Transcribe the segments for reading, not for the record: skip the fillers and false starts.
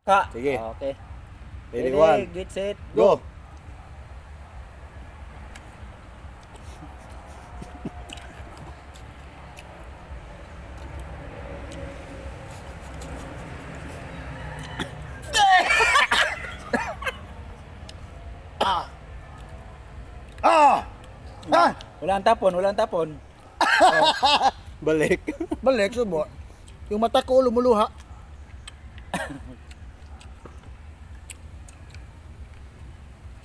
Ka. Sige. Okay. Ready, one. Get set, Go. Ah! Walang tapon, walang tapon. Balik. Balik, subo. Yung mata ko lumuluha.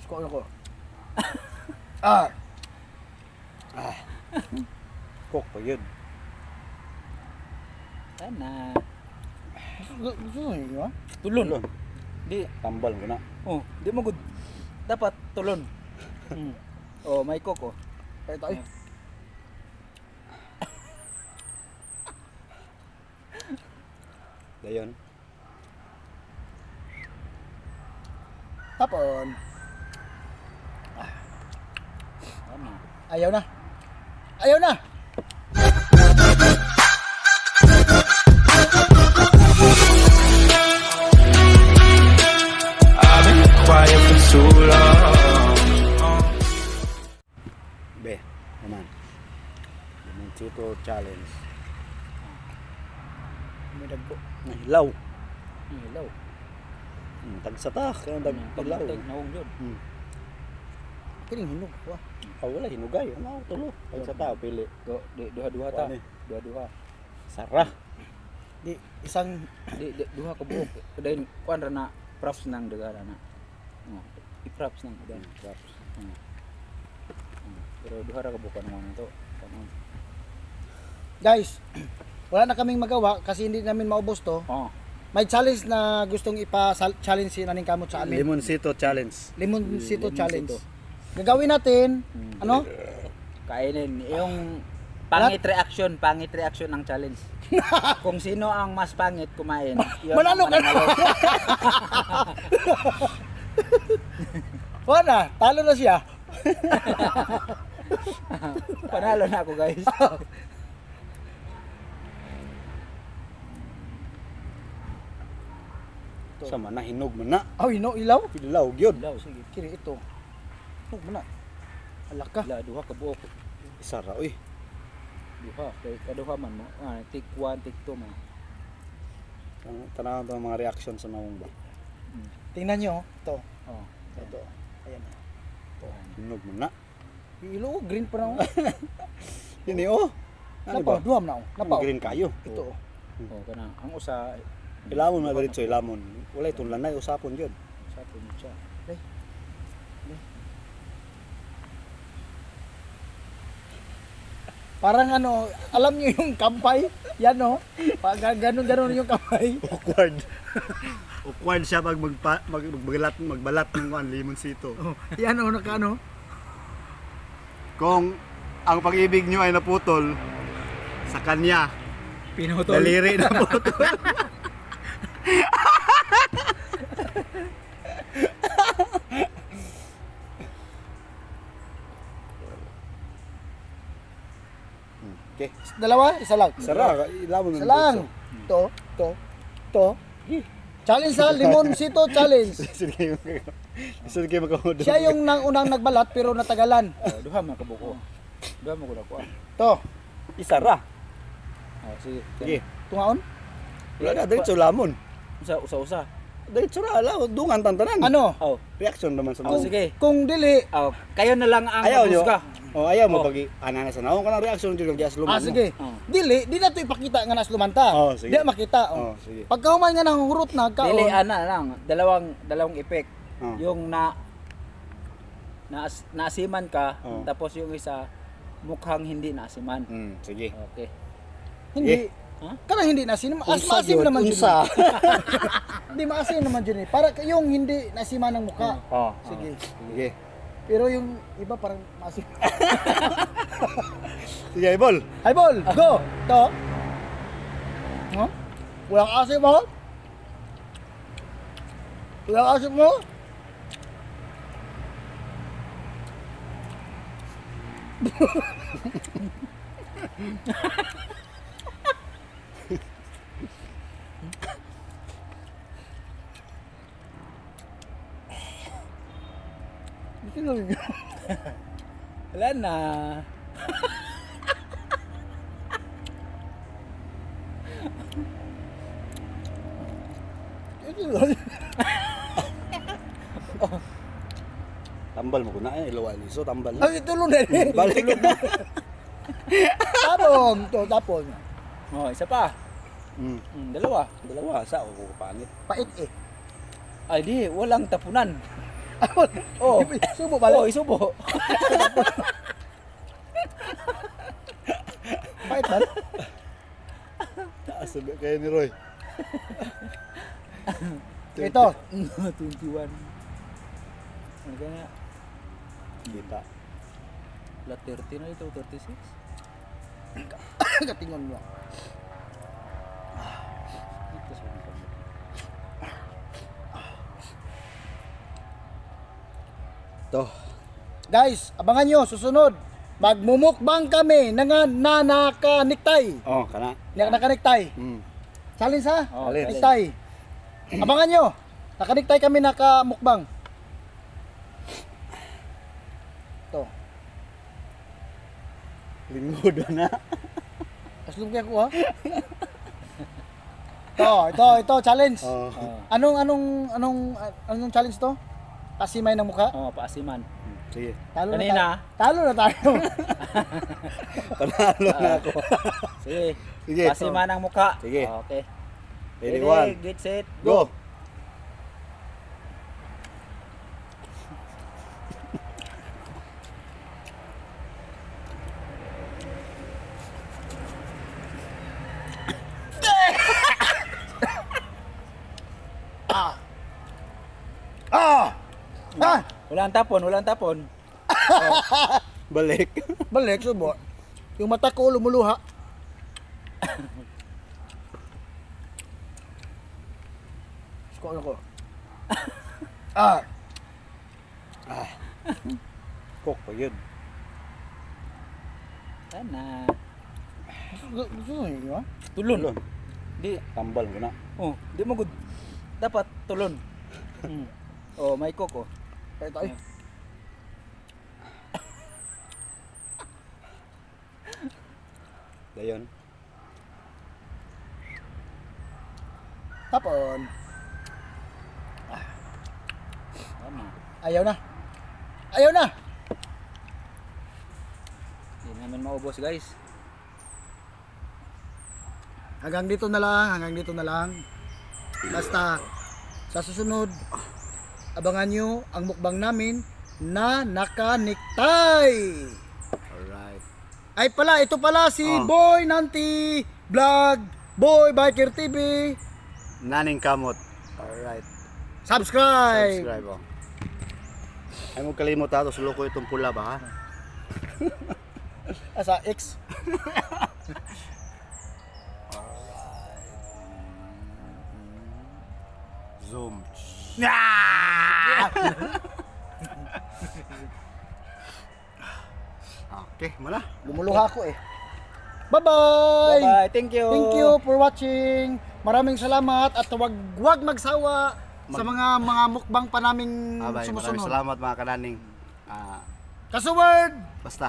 Sko na ko. Ah! Cook pa yun. Sana. Gusto nyo yun, ha? Tulon. Tulon. Di. Tambal ko na. Oh, di mo good. Dapat tulon. Oh, may coke oh. Kaya tayo. Dayon. Tapon. Sana. Ayaw na. Ayaw na! I've been quiet for too long. Be, naman. Lemon Sito challenge. May dagko. Nahilaw. Hilaw. Tagsatak. Kaya taglaw. Tag naong yun. Kining hinog ko, ha? Wala, hinugay. Ano, tulo. Tagsata, pili. Duha-duha ta. Kuan eh. Duha-duha. Sarah. Di, isang... Duha ka buok. Kudain kuan ra na props nang dagara na. Oh, i-props nang udan. Props. Pero duha ra ka buok naman ito. Kanon. Guys, wala na kaming magawa kasi hindi namin maubos to. Oh. May challenge na gustong ipa-challenge si Naning Kamot sa amin. Lemon Sito challenge. Lemon Sito Lemon challenge. Sito. Gagawin natin, ano? Kainin yung pangit reaction ng challenge. Kung sino ang mas pangit kumain, yun Manalo ang ka na! mananalo. Wala na, talo na siya. Panalo na ako guys. Sama na, hinog man na. Oh, ilaw? Hilaw, gyud. Ilaw, sige. Kini ito. Huwag mo na. Alak ka. Ila, duha ka buok. Isa ra, uy. Duha. Kay kaduha man mo. Take 1, take 2 man. Tanaw ba mga reaction sa nawong ba? Tingnan nyo. Ito. Oh. Ito. Ayan. Hinog man na. Ilaw, green pa na. Yun oh. Ano Napaw, ba? duham na. Napaw. Green kayo. Ito. Oh, kana ang usa Ilamon na diretso, ilamon. Wala itong lanay, usapon yun. sa pun siya. Parang ano, alam nyo yung kampay? Yan no? Pag ganun yung kampay. Awkward. Awkward siya pag magbalat ng lemon sito. Oh, yan o, nakano? Kung ang pag-ibig nyo ay naputol, sa kanya, Pinutol. daliri na putol. Okay. Dalawa? Isa lang. Sara, ilamon Isa lang. To. Challenge sa Lemon Sito Challenge. Sige kayo magkamudo. Siya yung unang nagbalat pero natagalan. Oh, duha man ka buko. Duha mo ko na kuha. To. Isara. Oh, sige. Sige. Tungaon? Wala na, diretso lamon. Usa. Diretso ra, ala, dungan tantanan. Ano? Oh. Reaction naman sa Oh, nawong. sige. Kung dili. Oh, kayo na lang ang Ayaw nyo. magusga. Oh, ayaw mo Oh. pag ana sa nawong kanang reaction jud kag luman. Sige. Oh. Dili, di na to ipakita nga naslumanta. Oh, sige. Di makita. Oh, sige. Pagka human nga nang hurot na kaon. Dili ana lang, dalawang effect. Oh. Yung naasiman ka, Oh. tapos yung isa mukhang hindi naasiman. Sige. Okay. Hindi. Ha? Kanang hindi nasin. As Unsa maasim yun? naman yun. Unsa? Hindi maasim naman yun eh. Para yung hindi nasiman ng mukha. Oh. Sige. Sige. Pero yung iba parang maasim. Sige, ball. Hi, ball. Go. To. Huh? Walang asim mo? Walang asim mo? Tingnan niyo. Wala na. Tingnan niyo. Tambal mo ko na eh, ilawan iso tambal. Ay, tulong na rin. Balik. Tapon. To, tapon. Oh, isa pa. Dalawa. Dalawa sa ako panit. Pait eh. Ay di, walang tapunan. Oh, subo balik. Oh, isubo. Pait ba? Taas na kayo ni Roy. Ito. 21. Ano kaya? Kita. La 30 na ito, 36. Katingon mo. Ito sa mga kamot. To. Guys, abangan nyo, susunod. Magmumukbang kami ng nanakaniktay. Oh, kana. Nakaniktay. Challenge ha? Oh, Challenge. Niktay. Abangan nyo. Nakaniktay kami nakamukbang. Ito. Lingod na. Taslong kaya ko ha. Ito, challenge. Oh. Oh, Anong challenge to? Pasimay ng mukha? oh, paasiman. Sige. Talo Kanina. Talo na tayo. Panalo na ako. Sige. Sige. Paasiman ang mukha. Sige. Okay. Ready, one. Get set, Go. Ah! Walang tapon, walang tapon. Balik. Balik, subo. Yung mata ko lumuluha. Sko na ko. Ah! Kok pa yun. Sana. Gusto nyo ha? Tulon. Tulon. Di, Tambal mo na. oh, di mo good. Dapat tulon. Oh, may coke oh. Ito ay. Dayon. Tapon. Tama. Ayaw na. Ayaw na! Hindi namin maubos guys. Hanggang dito na lang. Basta sa susunod, abangan nyo ang mukbang namin na nakaniktay. Alright. Ay pala, ito pala si Oh. Boy Nanti Vlog, Boy Biker TV. Naning kamot. Alright. Subscribe! Subscribe oh. Ay mo kalimot ato suluko itong pula ba ha? Sa X. Zoom. Okay, mana? Lumuluha ako eh. Bye-bye! Bye-bye. Thank you. Thank you for watching. Maraming salamat at wag magsawa sa mga mukbang pa naming Maraming sumusunod. salamat mga kananing. Kasuword! Basta.